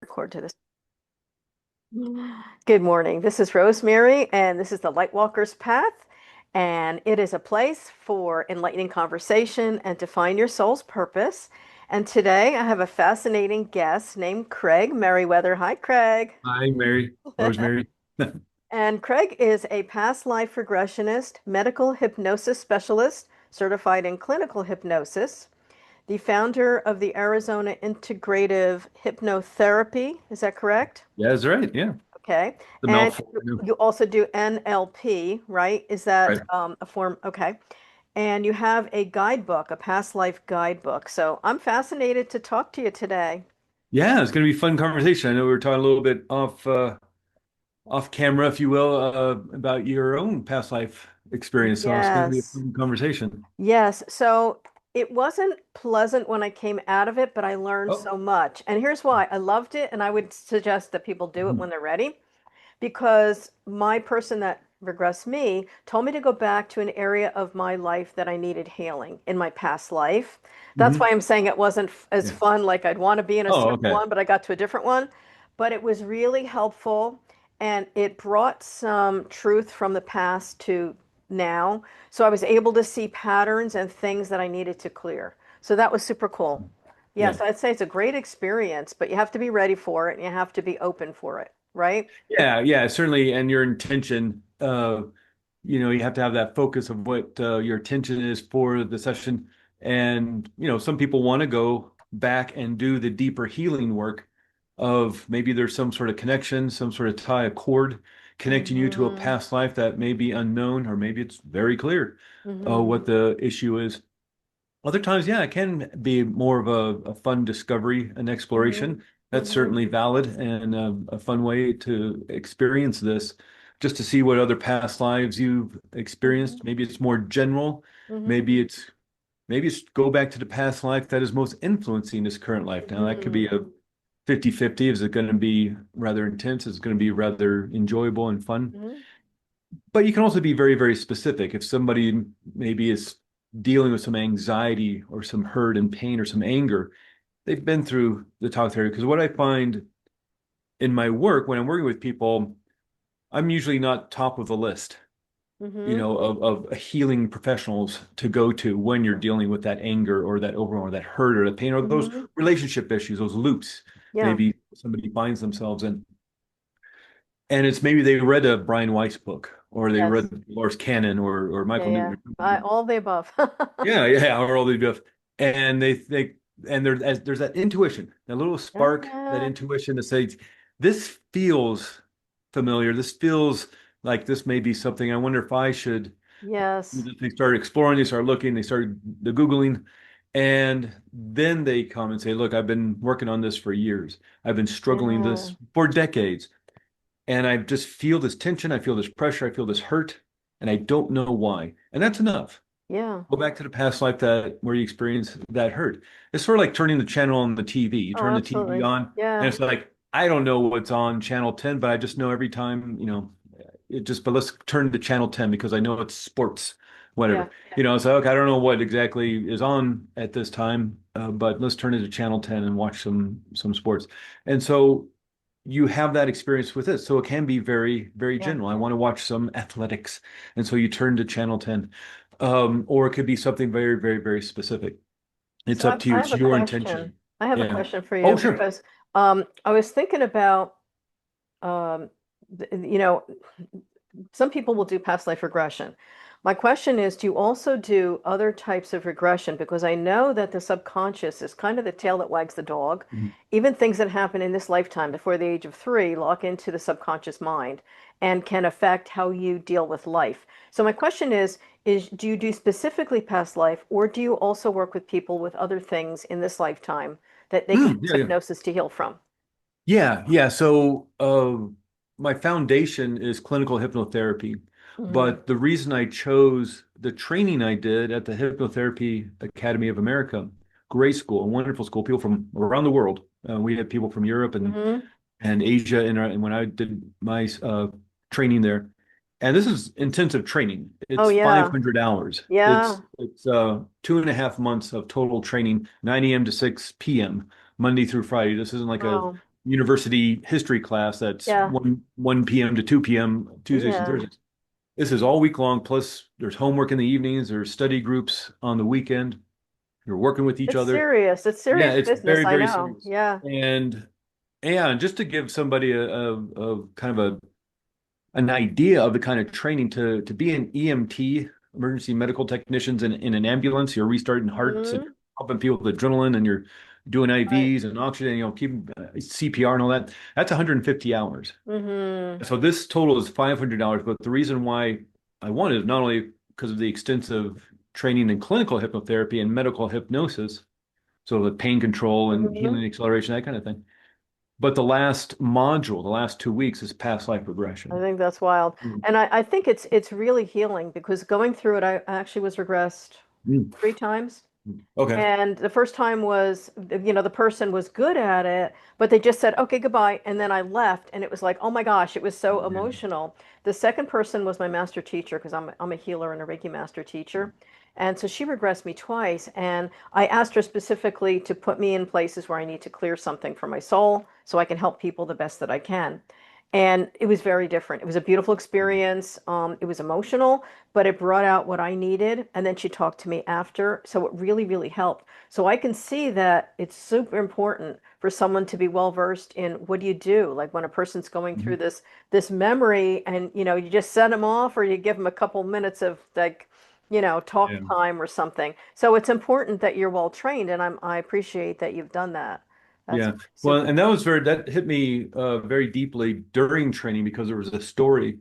Record to this. Good morning. This is Rosemary, and this is the Lightwalker's Path. And it is a place for enlightening conversation and to find your soul's purpose. And today I have a fascinating guest named Craig Merriweather. Hi, Craig. Hi, Mary, Rosemary. And Craig is a past life regressionist, medical hypnosis specialist, certified in clinical hypnosis, the founder of the Arizona Integrative Hypnotherapy. Is that correct? Yeah, that's right. Yeah, Okay. the And mouthful. you also do NLP, right? Is that Right. a form? Okay. And you have a guidebook, a past life guidebook. So I'm fascinated to talk to you today. Yeah, it's going to be a fun conversation. I know we were talking a little bit off camera, if you will, about your own past life experience. So it's going to be a Yes. fun conversation. Yes. So it wasn't pleasant when I came out of it, but I learned Oh, so much. And here's why. I loved it, and I would suggest that people do it mhm. when they're ready. Because my person that regressed me told me to go back to an area of my life that I needed healing in my past life. That's why Mhm. I'm saying it wasn't as Yeah. fun like I'd want to be in a Oh, certain okay. one, but I got to a different one. But it was really helpful and it brought some truth from the past to now. So I was able to see patterns and things that I needed to clear. So that was super cool. Yeah. Yes, I'd say it's a great experience, but you have to be ready for it and you have to be open for it, right? Yeah, yeah, certainly. And your intention, you have to have that focus of what your intention is for the session. And, some people want to go back and do the deeper healing work of maybe there's some sort of connection, some sort of tie, a cord connecting you to a Hmm. past life that may be unknown, or maybe it's very clear Hmm. what the issue is. Other times, yeah, it can be more of a fun discovery and Hmm. exploration. That's Hmm. certainly valid and a fun way to experience this, just to see what other past lives you've Hmm. experienced. Maybe it's more general. Hmm. Maybe it's go back to the past life that is most influencing this current life. Now, that could be a Hmm. 50-50. Is it going to be rather intense? Is it going to be rather enjoyable and fun? Hmm. But you can also be very, very specific. If somebody maybe is dealing with some anxiety or some hurt and pain or some anger, they've been through the talk therapy. Because what I find in my work when I'm working with people, I'm usually not top of the list, Hmm. of healing professionals to go to when you're dealing with that anger or that overwhelm or that hurt or the pain or those Hmm. relationship issues, those loops Yeah. maybe somebody finds themselves in. And it's maybe they read a Brian Weiss book or they read Yes. Dolores Cannon or Yeah. Michael Yeah. Newton or somebody. All the above. Yeah, yeah, or all the stuff. And there's that intuition, that little spark, that Uh, intuition that says, this feels familiar. This feels like this may be something. I wonder if I should. yes. They start exploring, they start looking, they start the Googling, and then they come and say, look, I've been working on this for years. I've been struggling Yeah. this for decades. And I just feel this tension, I feel this pressure, I feel this hurt, and I don't know why. And that's enough. Yeah. Go back to the past life that where you experienced that hurt. It's sort of like turning the channel on the TV. You Oh, turn the TV absolutely. on, and Yeah. it's like, I don't know what's on channel 10, but I just know every time, but let's turn to channel 10 because I know it's sports, Yeah. whatever. It's like, okay, I don't know what exactly is on at this time, but let's turn it to channel 10 and watch some sports. And so you have that experience with it. So it can be very, very Yeah. general. I want to watch some athletics. And so you turn to channel 10. Or it could be something very, very, very specific. It's So up to I you. have It's a your question. intention. I have a Yeah. question for you Oh, sure. because I was thinking about um, you know, some people will do past life regression. My question is, do you also do other types of regression? Because I know that the subconscious is kind of the tail that wags the dog. Mhm. Even things that happen in this lifetime before the age of 3 lock into the subconscious mind and can affect how you deal with life. So my question is do you do specifically past life, or do you also work with people with other things in this lifetime that they can use Yeah, yeah. hypnosis to heal from? Yeah, yeah. So my foundation is clinical hypnotherapy. Hmm. But the reason I chose the training I did at the Hypnotherapy Academy of America, great school, a wonderful school, people from around the world. We had people from Europe Hmm. and Asia and when I did my training there. And this is intensive training. Oh It's yeah. 500 hours. Yeah. It's 2.5 months of total training, 9 a.m. to 6 p.m., Monday through Friday. This isn't like a Wow. university history class that's Yeah. 1 p.m. to 2 p.m. Tuesdays and Yeah. Thursdays. This is all week long. Plus, there's homework in the evenings. There's study groups on the weekend. You're working with each It's other. serious. It's Yeah, serious it's business. very, I very know. serious. Yeah. And just to give somebody a kind of an idea of the kind of training to be an EMT, emergency medical technicians in an ambulance, you're restarting hearts and Hmm. helping people with adrenaline and you're doing Right. IVs and oxygen, keeping CPR and all that. That's 150 hours. Hmm. So this total is $500. But the reason why I wanted is not only because of the extensive training in clinical hypnotherapy and medical hypnosis, so the pain control and Hmm. healing acceleration, that kind of thing. But the last module, the last 2 weeks, is past life I regression. think that's wild. And I think it's really healing because going through it, I actually was regressed Mm. 3 times. Okay. And the first time was, the person was good at it, but they just said, okay, goodbye. And then I left, and it was like, oh my gosh, it was so Yeah. emotional. The second person was my master teacher, because I'm a healer and a Reiki master teacher. And so she regressed me twice. And I asked her specifically to put me in places where I need to clear something for my soul so I can help people the best that I can. And it was very different. It was a beautiful experience. It was emotional, but it brought out what I needed. And then she talked to me after. So it really, really helped. So I can see that it's super important for someone to be well versed in what do you do? Like when a person's going through Mhm. this memory and you just set them off or you give them a couple minutes of like, talk Yeah. time or something. So it's important that you're well trained and I appreciate that you've done that. That's Yeah. Well, super and cool. that hit me very deeply during training because there was a story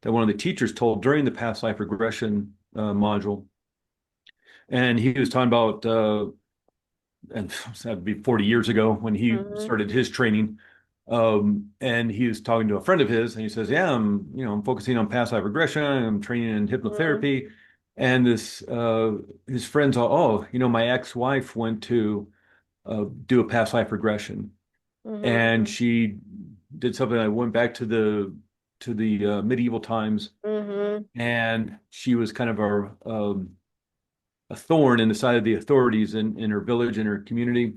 that one of the teachers told during the past life regression module. And he was talking about, and that'd be 40 years ago when he Hmm. started his training. And he was talking to a friend of his, and he says, "Yeah, I'm focusing on past life regression. I'm training in Hmm. hypnotherapy." And his friends all, "Oh, my ex-wife went to do a past life regression, and Hmm. she did something. I went back to the medieval times, Hmm. and she was kind of a thorn in the side of the authorities in her village, in her community,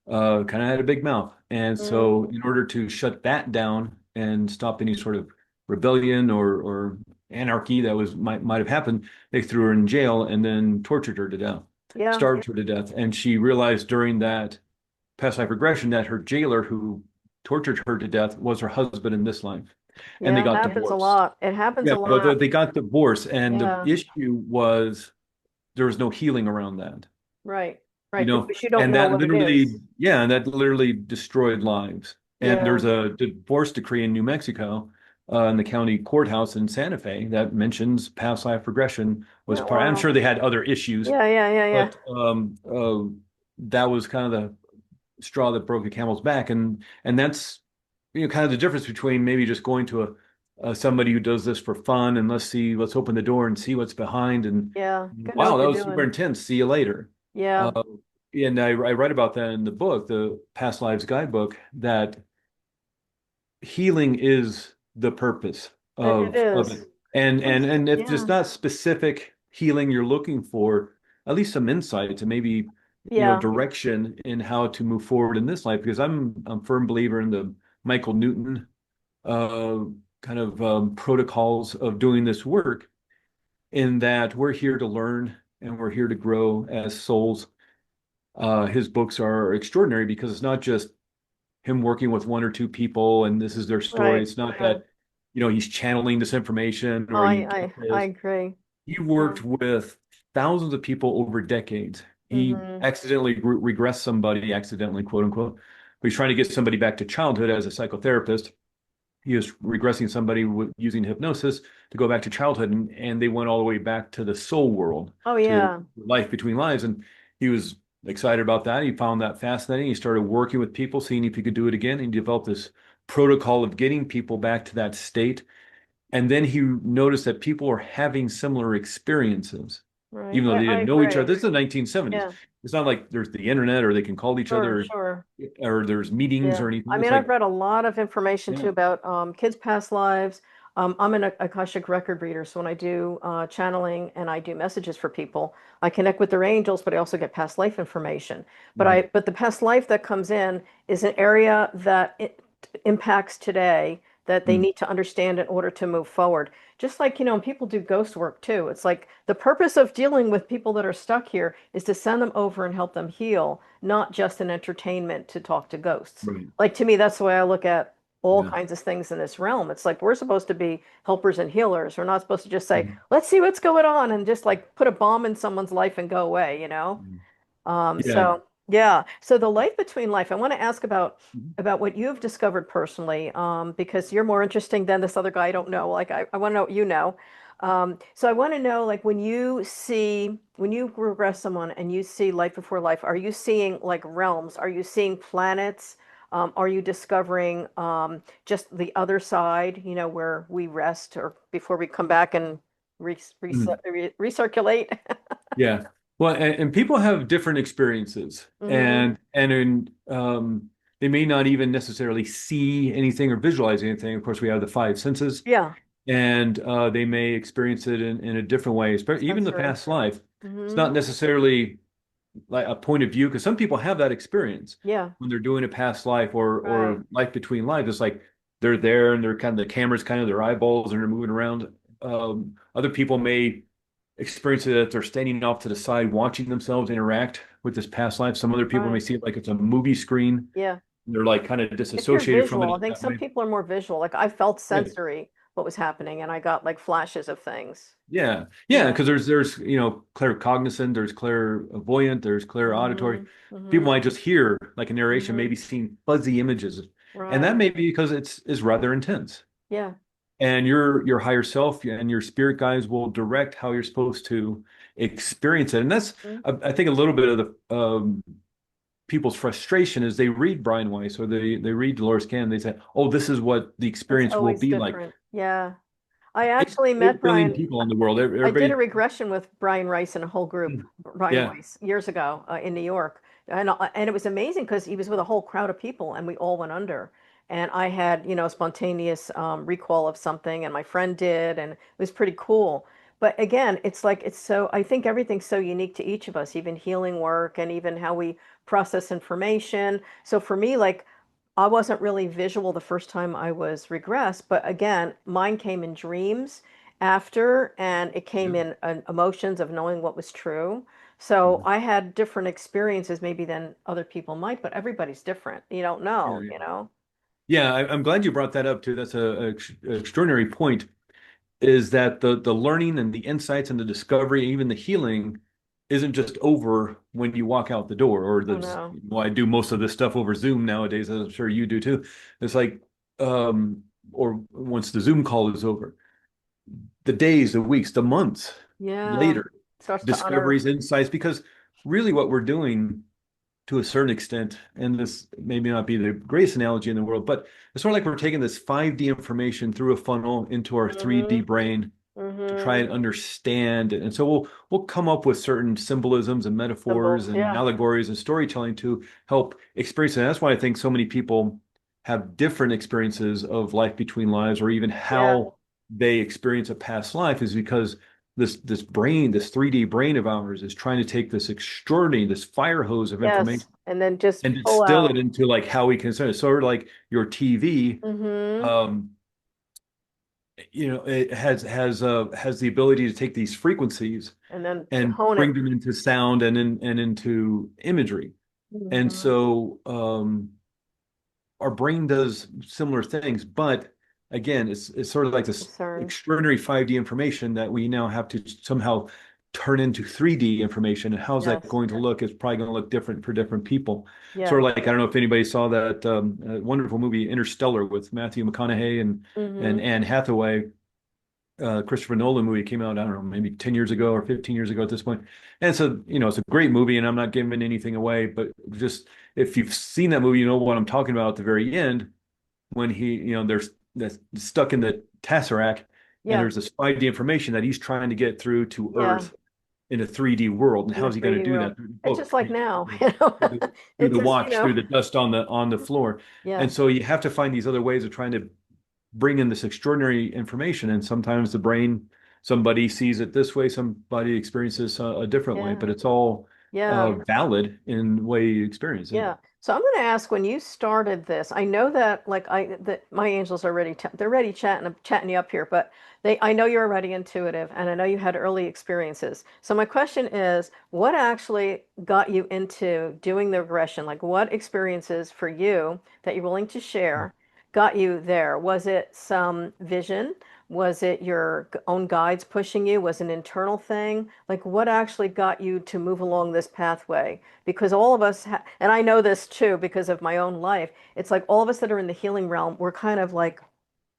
kind of had a big mouth. And so, Hmm. in order to shut that down and stop any sort of rebellion or anarchy that might have happened, they threw her in jail and then tortured her to death, Yeah. starved her to death. And she realized during that past life regression that her jailer who tortured her to death was her husband in this life, and they Yeah, it got happens a divorced. lot. It happens Yeah, a but lot. they got divorced, and the Yeah, issue was there was no healing around that, right. you Right, know, because you don't and know that what it literally, is. yeah, and that literally destroyed lives. And Yeah. there's a divorce decree in New Mexico, in the county courthouse in Santa Fe that mentions past life regression was Yeah, part. I'm wow. sure they had other issues, Yeah, yeah, yeah, yeah. but that was kind of the straw that broke the camel's back, and that's kind of the difference between maybe just going to somebody who does this for fun and let's open the door and see what's behind, and Yeah, gotta know wow, what that you're was super doing. intense. See you later. Yeah, Uh, and I write about that in the book, the Past Lives Guidebook, that healing is the purpose it of it. is. And if there's Yeah. not specific healing you're looking for, at least some insight to maybe Yeah. direction in how to move forward in this life. Because I'm a firm believer in the Michael Newton uh, kind of protocols of doing this work. In that we're here to learn and we're here to grow as souls. His books are extraordinary because it's not just him working with one or two people and this is their story. Right. It's not Yeah. that, he's channeling this information Oh, or you get I this. agree. He Yeah. worked with thousands of people over decades. He Hmm. accidentally regressed somebody, accidentally, quote unquote. But he's trying to get somebody back to childhood as a psychotherapist. He was regressing somebody using hypnosis to go back to childhood, and they went all the way back to the soul world, Oh, to yeah. life between lives. And he was excited about that. He found that fascinating. He started working with people, seeing if he could do it again. He developed this protocol of getting people back to that state. And then he noticed that people were having similar experiences, Right. even though they I didn't know each other. agree. This is the 1970s. Yeah. It's not like there's the internet or they can call each Sure, other sure. or there's meetings Yeah, or I anything. It's mean, I've like, read a lot of information yeah. too about kids' past lives. I'm an Akashic record reader, so when I do channeling and I do messages for people, I connect with their angels, but I also get past life information. But Mhm. but the past life that comes in is an area that impacts today that they Mm. need to understand in order to move forward. Just like, people do ghost work too. It's like the purpose of dealing with people that are stuck here is to send them over and help them heal, not just an entertainment to talk to ghosts. Right. Like to me, that's the way I look at all Yeah. kinds of things in this realm. It's like we're supposed to be helpers and healers. We're not supposed to just say, Mhm. let's see what's going on and just like put a bomb in someone's life and go away. Mhm. Um, Yeah. so yeah, so the life between life, I want to ask Mhm. about what you've discovered personally, because you're more interesting than this other guy I don't know. Like I want to know what you know. So I want to know, like when you regress someone and you see life before life, are you seeing like realms? Are you seeing planets? Are you discovering just the other side, where we rest or before we come back and Mm. recirculate? Yeah. Well, and people have different experiences, Hmm. they may not even necessarily see anything or visualize anything. Of course, we have the five senses, Yeah, and they may experience it in a different way, especially even the sensory. past life. It's Hmm. not necessarily like a point of view because some people have that experience Yeah, when they're doing a past life right. or life between lives. It's like they're there and they're kind of the camera's kind of their eyeballs and they're moving around. Other people may experience it that they're standing off to the side watching themselves interact with this past life. Some other people may Right. see it like it's a movie screen. Yeah. They're like kind of If you're disassociated from visual, it I think that some way. people are more visual. Like I felt Yeah. sensory what was happening and I got like flashes of things. Yeah. Yeah. Yeah. Because there's, claircognizant, there's clairvoyant, there's clairauditory. Hmm. People Hmm. might just hear like a narration, Hmm. maybe seeing fuzzy images. And that Right. may be because it's is rather intense. Yeah. And your higher self and your spirit guides will direct how you're supposed to experience it. And that's Mhm. I think a little bit of the people's frustration is they read Brian Weiss or they read Dolores Cannon. They say, "Oh, this is what the It's experience will always be like." different. Yeah. I Eight, actually met 8 billion Brian. people in the world. I did a Everybody, regression with Brian Rice and a whole group, Brian yeah, Weiss, years ago in New York, and it was amazing because he was with a whole crowd of people, and we all went under. And I had, spontaneous recall of something, and my friend did, and it was pretty cool. But again, it's like it's so. I think everything's so unique to each of us, even healing work, and even how we process information. So for me, like I wasn't really visual the first time I was regressed, but again, mine came in dreams after, and it came yeah, in emotions of knowing what was true. So I had different experiences maybe than other people might, but everybody's different. You don't yeah, know, yeah. you know? Yeah, I'm glad you brought that up too. That's a extraordinary point. Is that the learning and the insights and the discovery, even the healing, isn't just over when you walk out the door. Or Oh there's, no. well, I do most of this stuff over Zoom nowadays, as I'm sure you do too. It's like, or once the Zoom call is over, the days, the weeks, the months Yeah. later, Starts to unearth. discoveries, insights, because really what we're doing to a certain extent, and this maybe not be the greatest analogy in the world, but it's sort of like we're taking this 5D information through a funnel into our 3D Mm-hmm. brain to try Mm-hmm. and understand it. And so we'll come up with certain symbolisms and metaphors Symbols. and Yeah. allegories and storytelling to help experience it. And that's why I think so many people have different experiences of life between lives, or even Yeah. how they experience a past life, is because this brain, this 3D brain of ours, is trying to take this extraordinary, this fire hose of Yes. information And then just and pull distill it out. into like how we can sort of like your TV. Mm-hmm. um, it has the ability to take these frequencies And then to and hone bring it. them into sound and into imagery. And Mm-hmm. so our brain does similar things, but again, it's sort of like this Concern. extraordinary 5D information that we now have to somehow turn into 3D information. And how's that Yes. going to look? It's probably going to look different for different people. Sort Yeah. of like, I don't know if anybody saw that wonderful movie Interstellar with Matthew McConaughey and Mm-hmm. Anne Hathaway. Christopher Nolan movie came out, I don't know, maybe 10 years ago or 15 years ago at this point. And so, it's a great movie, and I'm not giving anything away, but just if you've seen that movie, you know what I'm talking about at the very end when there's that's stuck in the Tesseract, and Yeah. there's this 5D information that he's trying to get through to Yeah. Earth in a 3D world. And In the how's he going to 3D do world. that? Through the It's just book, like now, through the, through It's the just, watch, through the dust on the floor. yeah. And so you have to find these other ways of trying to bring in this extraordinary information. And sometimes the brain, somebody sees it this way, somebody experiences a different way, Yeah. but it's all Yeah. valid in the way you experience it. Yeah. So I'm going to ask when you started this. I know that that my angels are ready. They're ready chatting you up here, but I know you're already intuitive, and I know you had early experiences. So my question is, what actually got you into doing the regression? Like, what experiences for you that you're willing to share got you there? Was it some vision? Was it your own guides pushing you? Was it an internal thing? Like, what actually got you to move along this pathway? Because all of us and I know this too because of my own life. It's like all of us that are in the healing realm, we're kind of like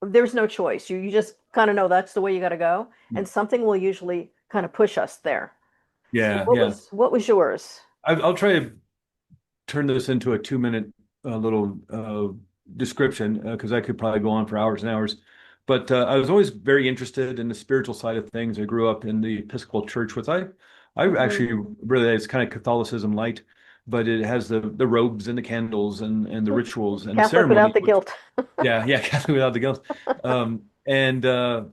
there's no choice. You just kind of know that's the way you got to go, and something will usually kind of push us there. So Yeah, yeah. what was yours? I'll try to turn this into a 2 minute little description because I could probably go on for hours and hours. But I was always very interested in the spiritual side of things. I grew up in the Episcopal Church, which I Hmm. actually really it's kind of Catholicism light, but it has the robes and the candles and the rituals and the Catholic without ceremony, the which guilt. yeah, Catholic without the guilt. And I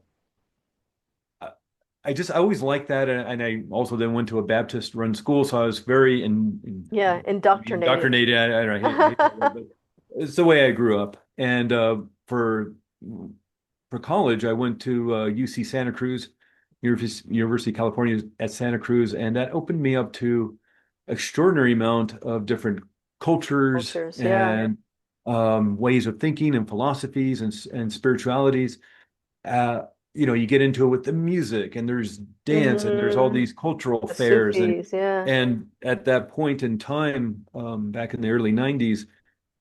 I always liked that, and I also then went to a Baptist run school, so I was very Yeah, maybe indoctrinated. indoctrinated. I hate that word, but it's the way I grew up. And for college, I went to UC Santa Cruz, University of California at Santa Cruz, and that opened me up to extraordinary amount of different cultures Cultures, yeah. and ways of thinking and philosophies and spiritualities. uh, you get into it with the music and there's dance and there's all Hmm. these cultural The fairs Sufis, yeah. and at that point in time, back in the early 90s,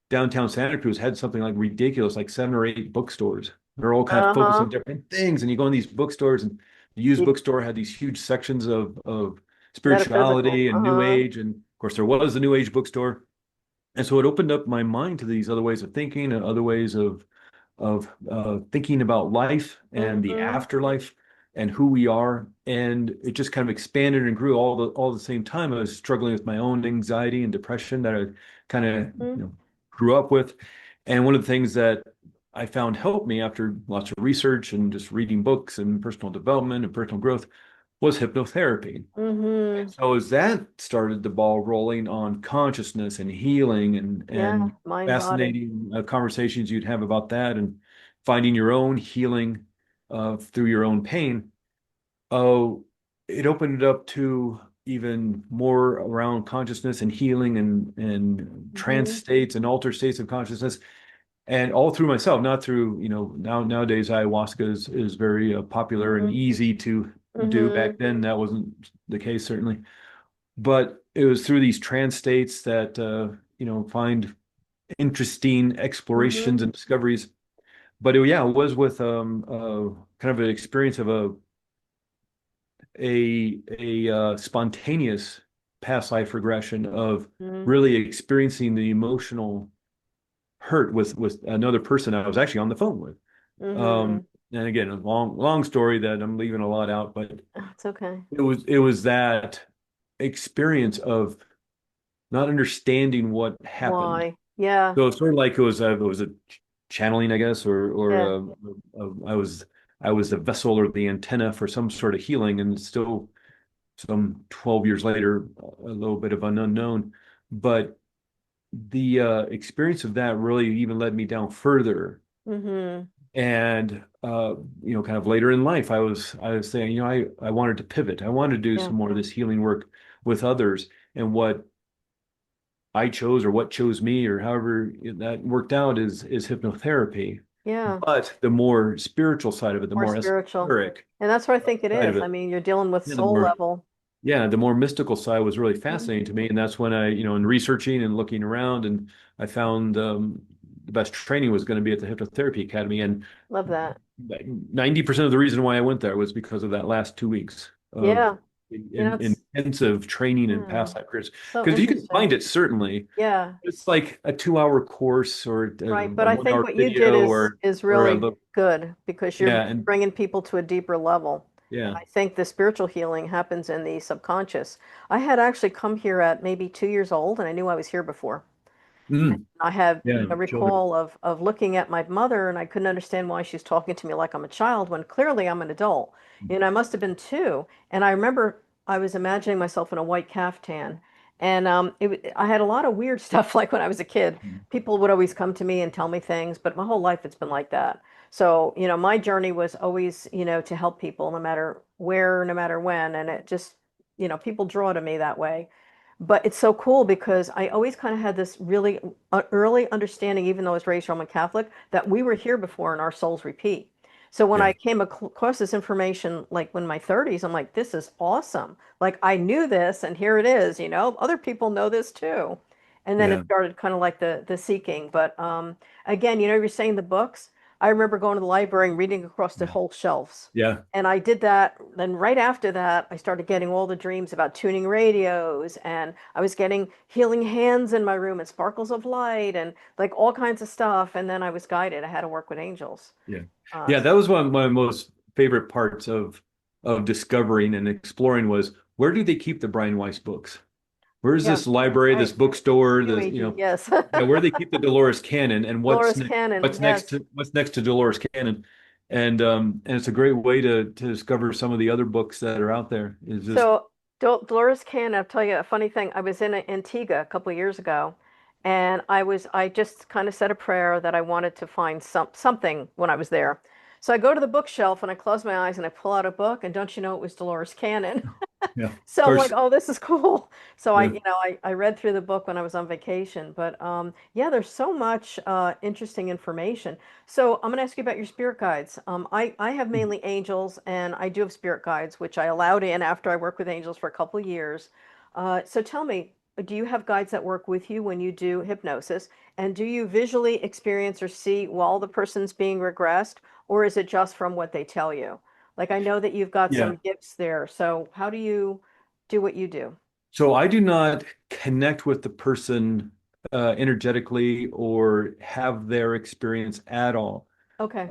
downtown Santa Cruz had something like ridiculous, like 7 or 8 bookstores. They're all kind of focused on Uh-huh. different things. And you go in these bookstores, and the used You, bookstore had these huge sections of metaphysical. spirituality and New Uh-huh. Age. And of course, there was the New Age bookstore. And so it opened up my mind to these other ways of thinking and other ways of thinking about life and the Hmm. afterlife and who we are. And it just kind of expanded and grew all the same time. I was struggling with my own anxiety and depression that I kind of Hmm. grew up with. And one of the things that I found helped me after lots of research and just reading books and personal development and personal growth was hypnotherapy. Hmm. So as that started the ball rolling on consciousness and healing Yeah, and mind, body. fascinating conversations you'd have about that and finding your own healing through your own pain, oh, it opened it up to even more around consciousness and healing and trance Hmm. states and altered states of consciousness and all through myself, not through, nowadays ayahuasca is very popular and Hmm. easy to do. Hmm. Back then, that wasn't the case, certainly. But it was through these trance states that find interesting Hmm. explorations and discoveries. But yeah, it was with kind of an experience of a spontaneous past life regression of Hmm. really experiencing the emotional hurt with another person I was actually on the phone with. Hmm. And again, a long story that I'm leaving a lot out, but It's okay. it was that experience of not understanding what happened. Why? Yeah, So it's sort of like it was a channeling, I guess, or yeah. I was the vessel or the antenna for some sort of healing, and still some 12 years later, a little bit of an unknown. But the experience of that really even led me down further. Hmm. And kind of later in life, I was saying, I wanted to pivot. I wanted to do Yeah, some more of this healing work with others. And what I chose or what chose me or however that worked out is hypnotherapy. yeah. But the more spiritual side of it, the More more spiritual. esoteric And that's what I think it side of is. I it, mean, you're dealing with yeah, the soul more level. yeah, the more mystical side was really Mhm. fascinating to me. And that's when in researching and looking around, and I found the best training was going to be at the Hypnotherapy Academy. And Love that. 90% of the reason why I went there was because of that last 2 weeks of Yeah. It's intensive training in yeah, past life careers. so Because you can find interesting. it certainly. Yeah. It's like a 2 hour course or a Right, but I think 1 hour what you did video or is or a really little, good because you're yeah, and bringing people to a deeper level. And yeah. I think the spiritual healing happens in the subconscious. I had actually come here at maybe 2 years old, and I knew I was here before. Mm, I have yeah, a children. recall of looking at my mother, and I couldn't understand why she's talking to me like I'm a child when clearly I'm an adult. And I must have been two. And I remember I was imagining myself in a white caftan, And I had a lot of weird stuff like when I was a kid. People would always come to me and tell me things, but my whole life it's been like that. So, my journey was always, to help people no matter where, no matter when. And it just, people draw to me that way. But it's so cool because I always kind of had this really early understanding, even though I was raised Roman Catholic, that we were here before and our souls repeat. So when Yeah. I came across this information, like when my 30s, I'm like, this is awesome. Like I knew this and here it is, other people know this too. And then it Yeah. started kind of like the seeking. But again, you're saying the books. I remember going to the library and reading across the whole shelves. Yeah. And I did that. Then right after that, I started getting all the dreams about tuning radios, and I was getting healing hands in my room and sparkles of light and like all kinds of stuff. And then I was guided. I had to work with angels. Yeah. Uh, Yeah, that was one of my most favorite parts of discovering and exploring was where do they keep the Brian Weiss books? Where's yeah, this library, this right. bookstore, New this, Agey, yes. yeah, where do they keep the Dolores Cannon and Dolores Cannon, yes. what's next to Dolores Cannon? And it's a great way to discover some of the other books that are out there. Is just So Dolores Cannon, I'll tell you a funny thing. I was in Antigua a couple of years ago, and I just kind of said a prayer that I wanted to find something when I was there. So I go to the bookshelf and I close my eyes and I pull out a book, and don't you know it was Dolores Cannon? yeah, of So I'm like, course. oh, this is cool. So Yeah. I read through the book when I was on vacation, but yeah, there's so much interesting information. So I'm going to ask you about your spirit guides. I have mainly angels, and I do have spirit guides, which I allowed in after I worked with angels for a couple of years. So tell me, do you have guides that work with you when you do hypnosis? And do you visually experience or see while the person's being regressed, or is it just from what they tell you? Like I know that you've got Yeah. some gifts there. So how do you do what you do? So I do not connect with the person energetically or have their experience at all. Okay.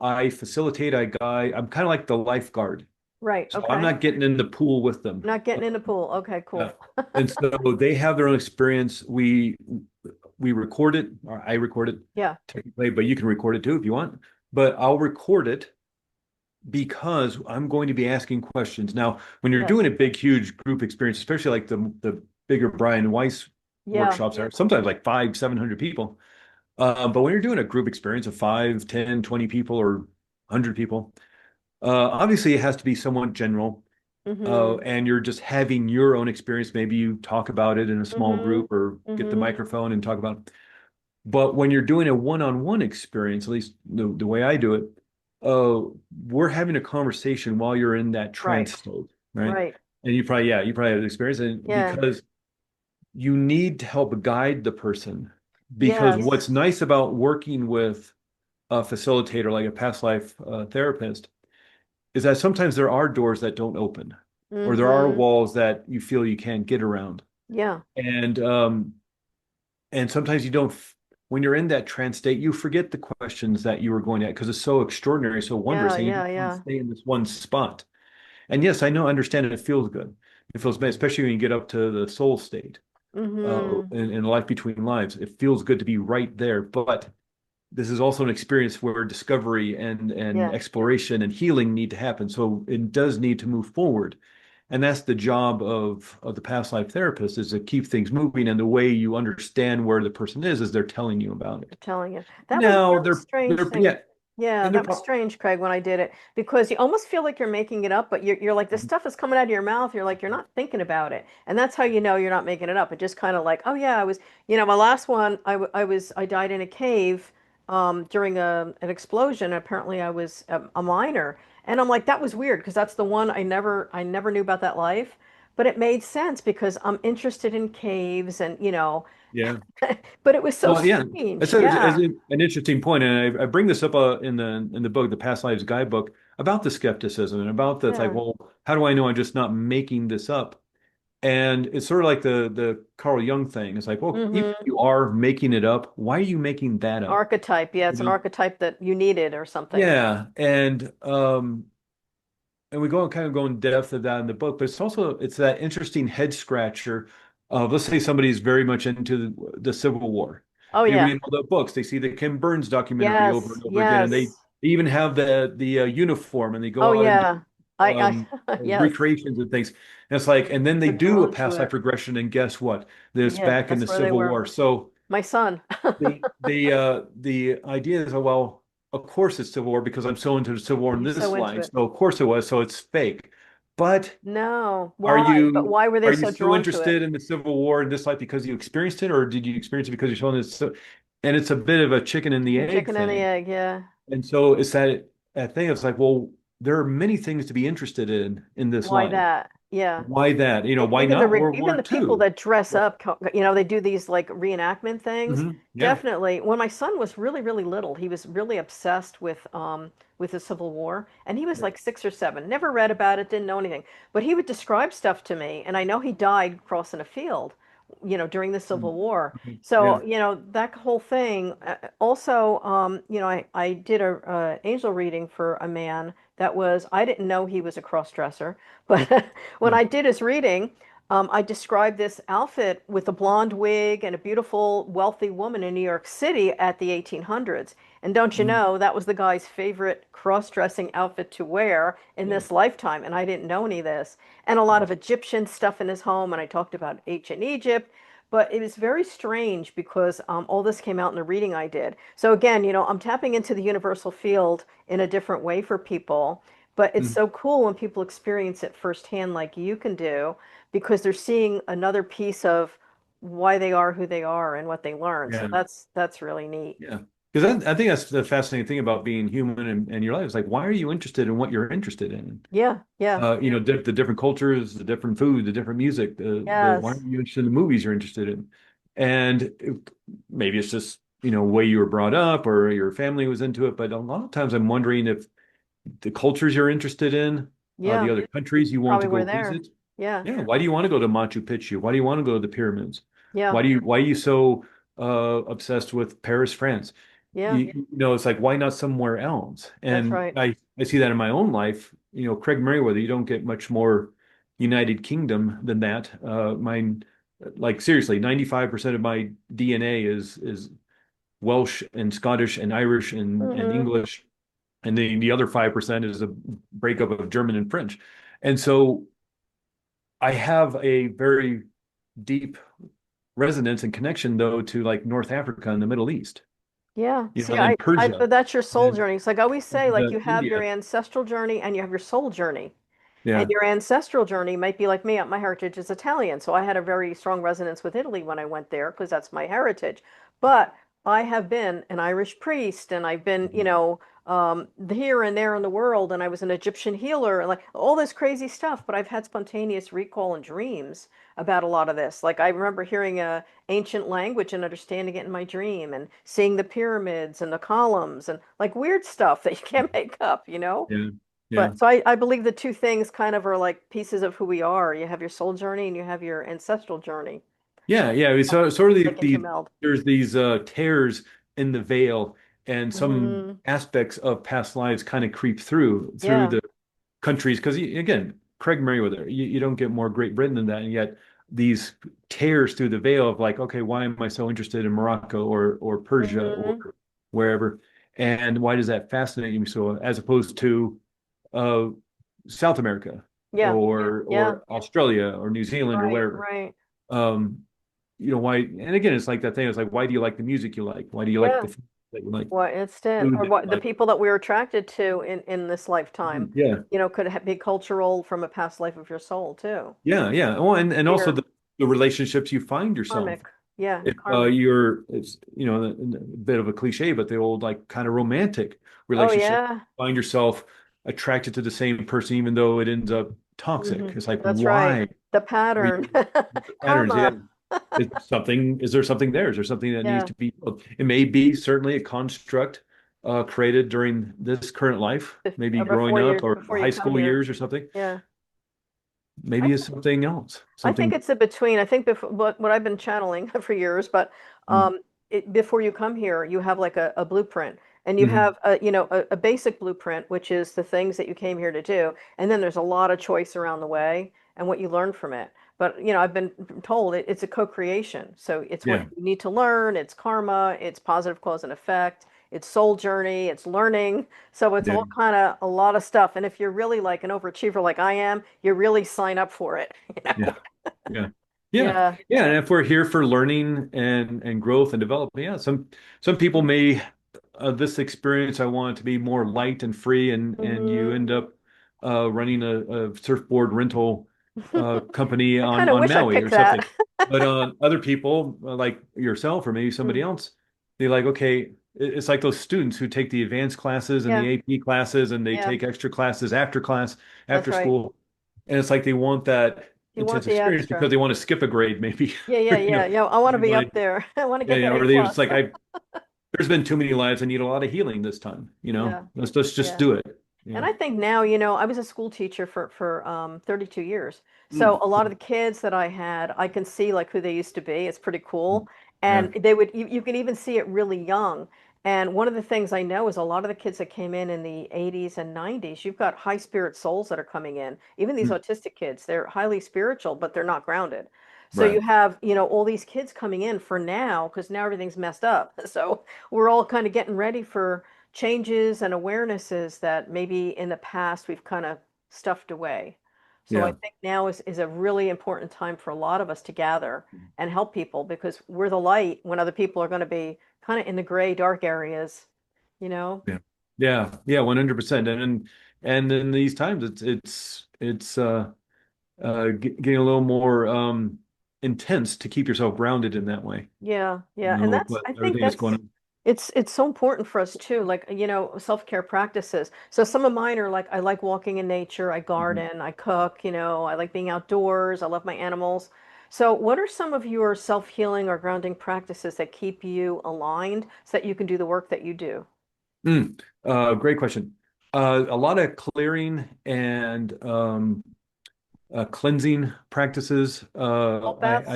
I facilitate, I guide. I'm kind of like the lifeguard. Right. So I'm Okay. not getting in the pool with them. Not getting in the pool. Okay, Yeah. cool. And so they have their own experience. We record it, or I record it Yeah. technically, but you can record it too if you want. But I'll record it because I'm going to be asking questions. Now, when you're Yes. doing a big, huge group experience, especially like the bigger Brian Weiss Yeah. workshops are sometimes like 700 people. But when you're doing a group experience of 5, 10, 20 people or 100 people, obviously it has to be somewhat general. Mm-hmm. And you're just having your own experience. Maybe you talk about it in a small Mm-hmm. group or get the Mm-hmm. microphone and talk about it. But when you're doing a one-on-one experience, at least the way I do it, uh, we're having a conversation while you're in that Right. trance state, right? Right. And you probably have experience, and Yeah. because you need to help guide the person. Because Yes. what's nice about working with a facilitator, like a past life therapist, is that sometimes there are doors that don't open, or there are Mm-hmm. walls that you feel you can't get around. Yeah. And and sometimes you don't, when you're in that trance state, you forget the questions that you were going at because it's so extraordinary, so wondrous, Yeah. and you Yeah. just want to Yeah. stay in this one spot. And yes, I know, understand it, it feels good. It feels bad, especially when you get up to the soul state, Mm-hmm. in life between lives. It feels good to be right there. But this is also an experience where discovery and Yeah. exploration and healing need to happen. So it does need to move forward. And that's the job of the past life therapist is to keep things moving. And the way you understand where the person is they're telling you about it. I'm telling you. That was a Now really strange they're thing. yeah, Yeah, and they're that was strange, Craig, when I did it because you almost feel like you're making it up, but you're like this stuff is coming out of your mouth. You're like you're not thinking about it, and that's how you know you're not making it up. It just kind of like, oh yeah, I was. My last one, I died in a cave during an explosion. Apparently, I was a miner, and I'm like that was weird because that's the one I never knew about that life, but it made sense because I'm interested in caves and yeah. but it was so Well, yeah, strange. it's Yeah. an interesting point, and I bring this up in the book, the Past Lives Guidebook, about the skepticism and about the it's like, Yeah. well, how do I know I'm just not making this up? And it's sort of like the Carl Jung thing. It's like, well, even if Mm-hmm. you are making it up, why are you making that up? Archetype. Yeah, You it's an know? archetype that you needed or something. Yeah, and we go and kind of go in depth of that in the book, but it's that interesting head scratcher of let's say somebody's very much into the Civil War. Oh They yeah. read all the books, they see the Ken Burns documentary over Yes. and over again, and they Yes. even have the uniform, and they Oh go out and do yeah. Yes, recreations and things. And it's like, and then they they're do a drawn to past life it. regression, and guess what? This Yeah, back in the that's where they Civil were. War. So My son. the idea is, oh, well, of course it's Civil War because I'm so into the Civil War in He's this so into line. it. So of course it was. So it's fake. But No, are why? But you why were they are you so so drawn to it? interested in the Civil War in this life because you experienced it, or did you experience it because you're showing this? So, and it's a bit of a chicken and the The egg chicken and the thing. egg, yeah. And so it's that thing. It's like, well, there are many things to be interested in this Why life. that? Yeah. Why that? Why Even the not World even War the people II? that dress Yeah. up, they do these like reenactment things. Yeah. Definitely. When my son was really, really little, he was really obsessed with the Civil War, and he was Yeah. like 6 or 7. Never read about it, didn't know anything, but he would describe stuff to me, and I know he died crossing a field, during the Civil Mm. War. Okay. So, Yeah. that whole thing. Also, I did a angel reading for a man that was I didn't know he was a cross dresser, but when Mm. I did his reading, I described this outfit with a blonde wig and a beautiful, wealthy woman in New York City at the 1800s. And don't you Mm. know, that was the guy's favorite cross-dressing outfit to wear in Yeah. this lifetime. And I didn't know any of this. And a lot of Egyptian stuff in his home. And I talked about ancient Egypt. But it was very strange because all this came out in the reading I did. So again, I'm tapping into the universal field in a different way for people. But it's Mm. so cool when people experience it firsthand, like you can do, because they're seeing another piece of why they are who they are and what they learn. So Yeah. that's really neat. Yeah. Because I think that's the fascinating thing about being human and your life. It's like, why are you interested in what you're interested in? Yeah, yeah, The different cultures, the different food, the different music, the why are yes, you interested in the movies you're interested in? And maybe it's just, way you were brought up or your family was into it. But a lot of times I'm wondering if the cultures you're interested in, the yeah. other countries you want Probably to were go there. visit. Yeah, Yeah, why do you want to go to Machu Picchu? Why do you want to go to the pyramids? yeah, Why are you so obsessed with Paris, France? yeah. It's like why not somewhere else? That's And right. I see that in my own life. Craig Merriweather, you don't get much more United Kingdom than that. Mine, like seriously, 95% of my DNA is Welsh and Scottish and Irish and Hmm. English, and the other 5% is a breakup of German and French. And so I have a very deep resonance and connection though to like North Africa and the Middle East, Yeah. See, and but Persia that's your soul and, journey. It's like I always say, like you have your India. ancestral journey and you have your soul journey. And Yeah. your ancestral journey might be like me. My heritage is Italian, so I had a very strong resonance with Italy when I went there because that's my heritage. But I have been an Irish priest, and I've been, here and there in the world, and I was an Egyptian healer, and like all this crazy stuff. But I've had spontaneous recall and dreams about a lot of this. Like I remember hearing a ancient language and understanding it in my dream, and seeing the pyramids and the columns and like weird stuff that you can't make up. Yeah. Yeah. But so I believe the two things kind of are like pieces of who we are. You have your soul journey and you have your ancestral journey. Yeah. Yeah. So sort of Like intermeld. there's these tears in the veil, and some Mm, aspects of past lives kind of creep through yeah. the countries because again, Craig Merriweather, you don't get more Great Britain than that, and yet these tears through the veil of like, okay, why am I so interested in Morocco or Persia or Hmm. wherever, and why does that fascinate me so, as opposed to uh, South America Yeah. Yeah. or Australia or New Zealand or Right. wherever. Right. Um, why? And again, it's like that thing. It's like, why do you like the music you like? Why do you like Yeah. the food that you like? What instant Food or that you what the like? people that we're attracted to in this lifetime, Mhm. Yeah. could be cultural from a past life of your soul too. Yeah, yeah. Well, and also Your the relationships you find yourself. karmic. Yeah. If Karmic. it's a bit of a cliche, but the old like kind of romantic Oh relationship, yeah. find yourself attracted to the same person, even though it ends up Hmm. toxic. It's like, That's right. why The are pattern. you patterns? Yeah. Karma. Is there something there? Is there something that needs Yeah. to be built? It may be certainly a construct created during this current life, maybe growing up or Before you high come school here. years or something. Yeah. I Maybe it's something else, I think something. it's a between. I think before what I've been channeling for years, but Mm. before you come here, you have like a blueprint, and you Mhm. have a basic blueprint, which is the things that you came here to do, and then there's a lot of choice around the way and what you learn from it. But I've been told it's a co-creation, so it's what Yeah. you need to learn. It's karma. It's positive cause and effect. it's soul journey, it's learning. So it's Yeah. all kind of a lot of stuff. And if you're really like an overachiever like I am, you really sign up for it, you know? Yeah. Yeah. Yeah. Yeah. Yeah. And if we're here for learning and growth and development, yeah, some people may this experience I want it to be more light and free and you Hmm. end up running a surfboard rental company I kind of on wish I Maui picked or that. something. But other people like yourself or maybe somebody Mm. else, they like, okay, it's like those students who take the advanced classes and Yeah. the AP classes and they Yeah. take extra classes That's after right. school. And it's like they want that You want intense the experience because extra. they want to skip a grade, maybe. Yeah, yeah, You yeah, know, yeah. I want to they be want up there. I want to yeah, get yeah, that A or they just plus. like there's been too many lives. I need a lot of healing this time. Yeah. Let's just Yeah. do it. And Yeah. I think now, I was a school teacher for 32 years. So Mm. a lot of the kids that I had, I can see like who they used to be. It's pretty cool. Yeah. And you can even see it really young. And one of the things I know is a lot of the kids that came in the 80s and 90s, you've got high spirit souls that are coming in. Even these Mm. autistic kids, they're highly spiritual, but they're not grounded. So you Right. have, all these kids coming in for now, because now everything's messed up. So we're all kind of getting ready for changes and awarenesses that maybe in the past we've kind of stuffed away. So I Yeah. think now is a really important time for a lot of us to gather and help people because we're the light when other people are going to be kind of in the gray, dark areas, you know? Yeah. Yeah. Yeah. 100%. And in these times, it's getting a little more intense to keep yourself grounded in that way. Yeah, You yeah. know, And with that's I think everything that's going that's on. it's so important for us too, like, self-care practices. So some of mine are like I like walking in nature, I Mhm. garden, I cook, I like being outdoors, I love my animals. So what are some of your self-healing or grounding practices that keep you aligned so that you can do the work that you do? Great question. A lot of clearing and cleansing practices. Salt baths?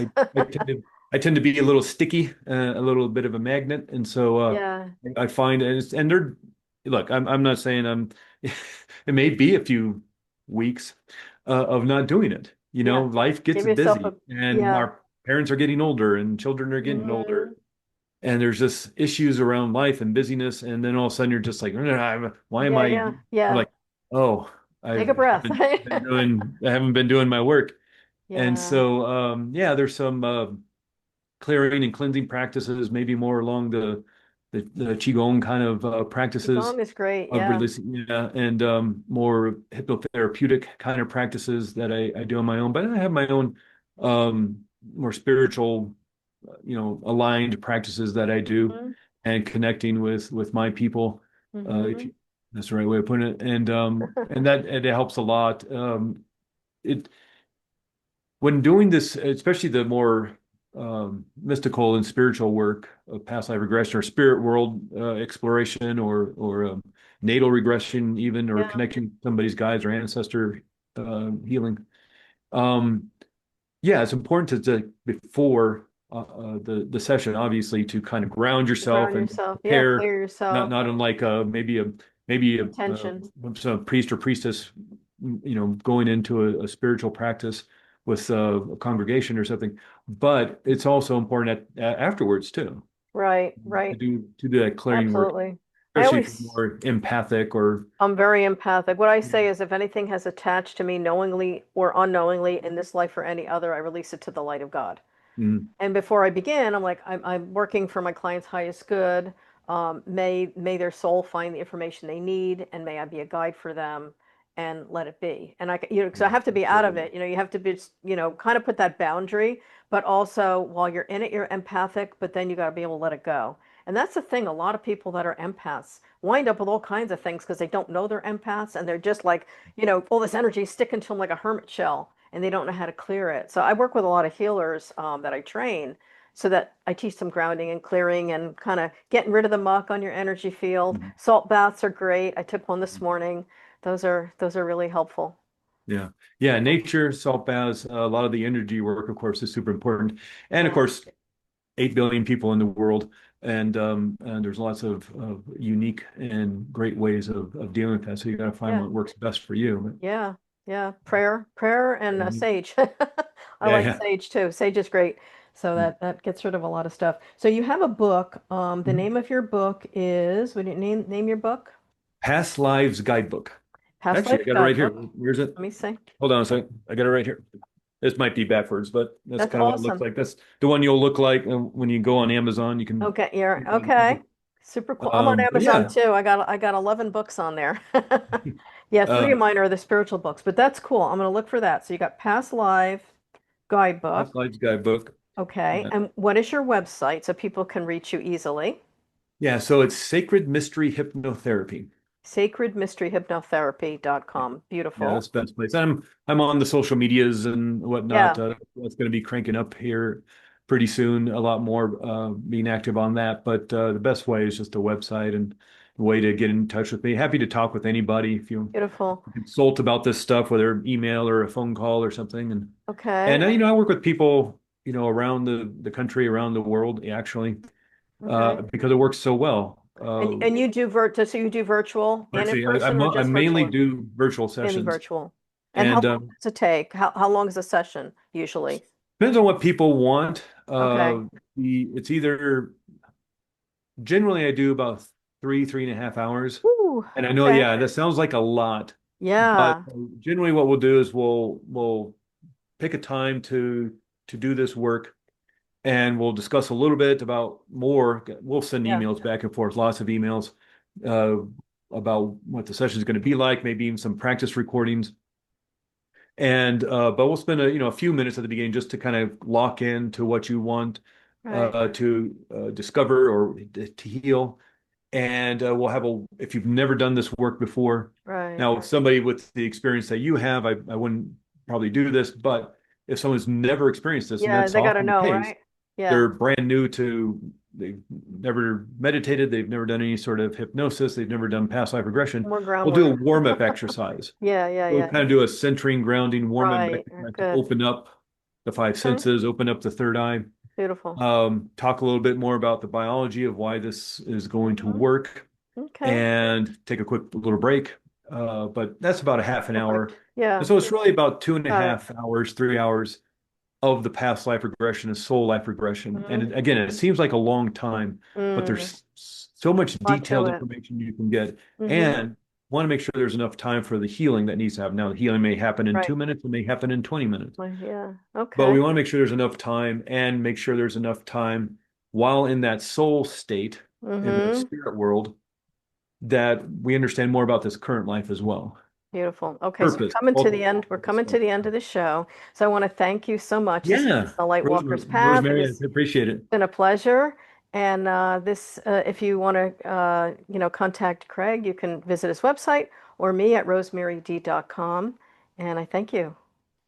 I tend to be a little sticky, a little bit of a magnet, and so Yeah, I find and they're look. I'm not saying I'm. It may be a few weeks of not doing it. yeah. Life gets Give yourself busy, a and yeah. our parents are getting older, and children are getting older, Hmm. and there's just issues around life and busyness, and then all of a sudden you're just like, why am Yeah, I? yeah, You're yeah. like, oh, Take a breath. I haven't been doing my work, and Yeah. so yeah, there's some clearing and cleansing practices, maybe more along the qigong kind of practices Qigong is great. of Yeah. releasing, yeah, and more hypnotherapeutic kind of practices that I do on my own. But I have my own more spiritual, aligned practices that I do, Hmm. and connecting with my people, if Hmm. you, that's the right way of putting it, and that it helps a lot. It when doing this, especially the more mystical and spiritual work of past life regression or spirit world exploration or natal regression, even or Yeah. connecting somebody's guides or ancestor healing. Um, yeah, it's important before the session, obviously, to kind of ground To yourself ground and yourself. Yeah. prepare, Clear yourself. not unlike maybe Intention. some priest or priestess, going into a spiritual practice with a congregation or something. But it's also important afterwards too Right. Right. to do that clearing work, Absolutely. I especially if you're always, more empathic or. I'm very empathic. What I say is if anything has attached to me knowingly or unknowingly in this life or any other, I release it to the light of God. Mm, And before I begin, I'm like, I'm working for my client's highest good. May their soul find the information they need, and may I be a guide for them, and let it be. And because I yeah, have to be out of absolutely. it. You have to be, kind of put that boundary, but also while you're in it, you're empathic, but then you got to be able to let it go. And that's the thing. A lot of people that are empaths wind up with all kinds of things because they don't know they're empaths, and they're just like, all this energy sticking to them like a hermit shell and they don't know how to clear it. So I work with a lot of healers that I train so that I teach them grounding and clearing and kind of getting rid of the muck on your energy field. Mhm. Salt baths are great. I took one this morning. Those are really helpful. Yeah. Yeah. Nature, salt baths, a lot of the energy work, of course, is super important. And of Yeah. course, 8 billion people in the world. And there's lots of unique and great ways of dealing with that. So you got to find Yeah. what works best for you. Yeah. Yeah. Prayer and Mhm. sage. I Yeah. like Yeah. sage too. Sage is great. So that gets rid of a lot of stuff. So you have a book. The Mhm. name of your book is, what do you name your book? Past Lives Guidebook. Past Actually, I Life got it right here. Guidebook. Where's it? Let me see. Hold on a second. I got it right here. This might be backwards, but that's That's kind of what it looks awesome. like. That's the one you'll look like when you go on Amazon. You can. Okay, you're okay. Super cool. I'm on But Amazon yeah, too. I got 11 books on there. Yeah, three uh, of mine are the spiritual books, but that's cool. I'm going to look for that. So you got Past Life Past Guidebook. Lives Guidebook. Okay. Yeah. And what is your website so people can reach you easily? Yeah, so it's Sacred Mystery Hypnotherapy. Yeah, sacredmysteryhypnotherapy.com. yeah, that's Beautiful. the best place. I'm on the social medias and whatnot. Yeah, That's going to be cranking up here pretty soon. A lot more being active on that. But the best way is just a website and a way to get in touch with me. Happy to talk with anybody if you beautiful. consult about this stuff, whether email or a phone call or something. And Okay. I work with people around the country, around the world, actually, Okay. because it works so well. And you do so you do virtual and in Actually, person or I just mainly virtual? do virtual Mainly sessions, virtual. And how and long does it take? How long is a session usually? depends on what people want. Okay. It's either generally I do about 3.5 hours, Ooh, and I know, okay. yeah, that sounds like a lot, but Yeah. generally what we'll do is we'll pick a time to do this work, and we'll discuss a little bit about more. We'll send Yeah. emails back and forth, lots of emails uh, about what the session is going to be like, maybe even some practice recordings. And but we'll spend a few minutes at the beginning just to kind of lock into what you want Right. to discover or to heal. And we'll have if you've never done this work before, Right. now somebody with the experience that you have, I wouldn't probably do this, but if someone's never experienced this, and Yeah, that's they got to often the know, case, right? Yeah. they're brand new to, they've never meditated, they've never done any sort of hypnosis, they've never done past life regression. More We'll do a groundwork. warm-up exercise. Yeah, yeah, We'll yeah. kind of do a centering, grounding, warm-up Right. exercise to Good. open up the five Okay. senses, open up the third eye. Beautiful. Talk a little bit more about the biology of why this is going to Hmm. work, Okay. and take a quick little break. But that's about a half an Perfect. hour. And Yeah. so it's really about two and a Got it. half hours, 3 hours of the past life regression and soul life regression. And Hmm. again, it seems like a long time, but Mm. there's so much Lot to detailed it. information you can get. Hmm. And want to make sure there's enough time for the healing that needs to happen. Now, the healing may happen in Right. 2 minutes, it may happen in 20 minutes, Well, yeah. but Okay. we want to make sure there's enough time and make sure there's enough time while in that soul state, in that Hmm. spirit world, that we understand more about this current life as well. Beautiful. Okay, so Purpose, we're coming to the ultimate end. We're purpose coming to stuff. the end of the show. So I want to thank you so much. This has been Yeah, the Light Walker's Path. It Rosemary, has I appreciate it. been a pleasure. And if you want to, contact Craig, you can visit his website or me at rosemaryd.com. And I thank you.